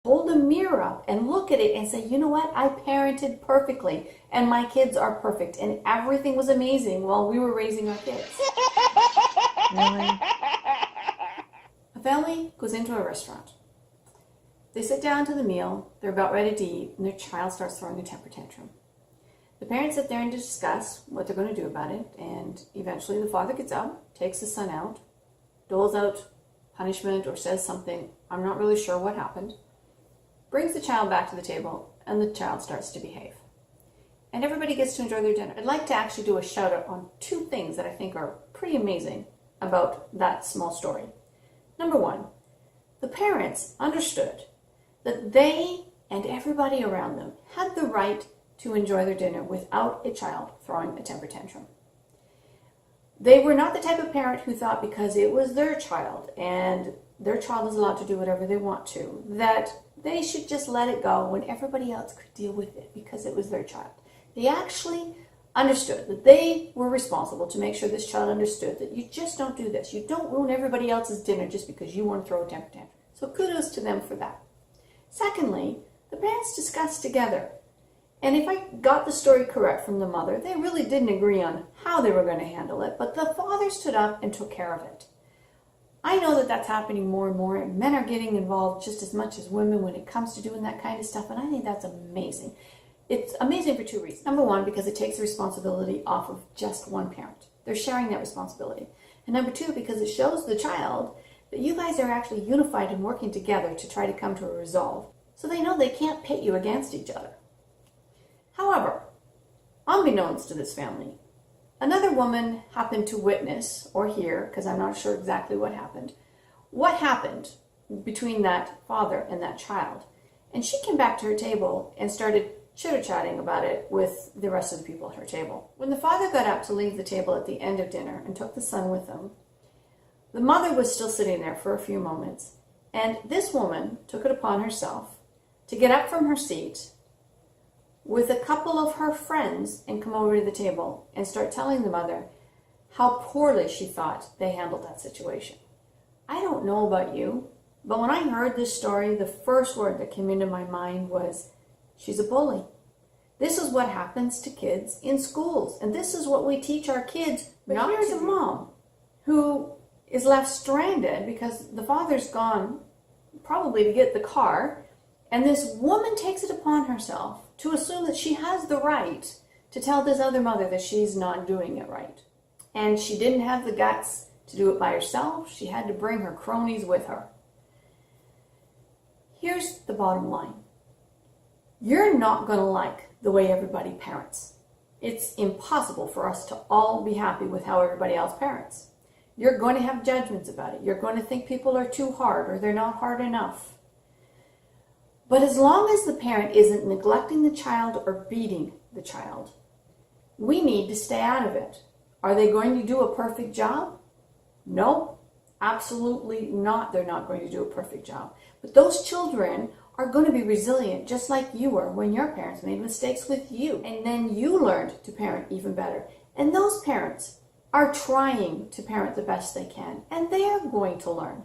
hold a mirror up and look at it and say, you know what, I parented perfectly and my kids are perfect and everything was amazing while we were raising our kids. Really? A family goes into a restaurant. They sit down to the meal, they're about ready to eat, and their child starts throwing a temper tantrum. The parents sit there and discuss what they're going to do about it, and eventually the father gets up, takes the son out, doles out punishment or says something, I'm not really sure what happened, brings the child back to the table, and the child starts to behave. And everybody gets to enjoy their dinner. I'd like to actually do a shout out on two things that I think are pretty amazing about that small story. Number one, the parents understood that they and everybody around them had the right to enjoy their dinner without a child throwing a temper tantrum. They were not the type of parent who thought because it was their child and their child is allowed to do whatever they want to, that they should just let it go when everybody else could deal with it because it was their child. They actually understood that they were responsible to make sure this child understood that you just don't do this. You don't ruin everybody else's dinner just because you want to throw a temper tantrum. So kudos to them for that. Secondly, the parents discussed together. And if I got the story correct from the mother, they really didn't agree on how they were going to handle it, but the father stood up and took care of it. I know that that's happening more and more, and men are getting involved just as much as women when it comes to doing that kind of stuff, and I think that's amazing. It's amazing for two reasons. Number one, because it takes the responsibility off of just one parent. They're sharing that responsibility. And number two, because it shows the child that you guys are actually unified and working together to try to come to a resolve. So they know they can't pit you against each other. However, unbeknownst to this family, another woman happened to witness or hear, because I'm not sure exactly what happened between that father and that child. And she came back to her table and started chitter-chatting about it with the rest of the people at her table. When the father got up to leave the table at the end of dinner and took the son with him, the mother was still sitting there for a few moments, and this woman took it upon herself to get up from her seat with a couple of her friends and come over to the table and start telling the mother how poorly she thought they handled that situation. I don't know about you, but when I heard this story, the first word that came into my mind was, she's a bully. This is what happens to kids in schools, and this is what we teach our kids. But here's a mom who is left stranded because the father's gone probably to get the car, and this woman takes it upon herself to assume that she has the right to tell this other mother that she's not doing it right. And she didn't have the guts to do it by herself. She had to bring her cronies with her. Here's the bottom line. You're not going to like the way everybody parents. It's impossible for us to all be happy with how everybody else parents. You're going to have judgments about it. You're going to think people are too hard or they're not hard enough. But as long as the parent isn't neglecting the child or beating the child, we need to stay out of it. Are they going to do a perfect job? No, absolutely not. They're not going to do a perfect job. But those children are going to be resilient just like you were when your parents made mistakes with you. And then you learned to parent even better. And those parents are trying to parent the best they can. And they are going to learn.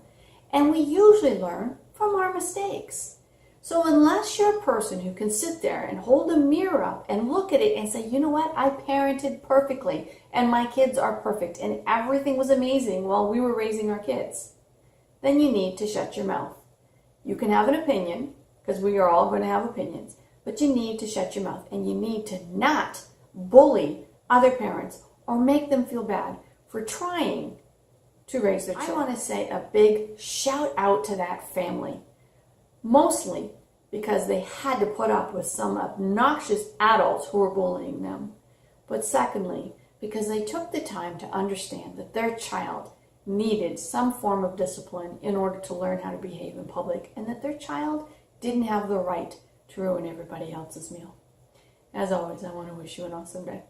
And we usually learn from our mistakes. So unless you're a person who can sit there and hold a mirror up and look at it and say, you know what, I parented perfectly and my kids are perfect and everything was amazing while we were raising our kids, then you need to shut your mouth. You can have an opinion, because we are all going to have opinions, but you need to shut your mouth and you need to not bully other parents or make them feel bad for trying to raise their children. I want to say a big shout out to that family. Mostly because they had to put up with some obnoxious adults who were bullying them. But secondly, because they took the time to understand that their child needed some form of discipline in order to learn how to behave in public, and that their child didn't have the right to ruin everybody else's meal. As always, I want to wish you an awesome day.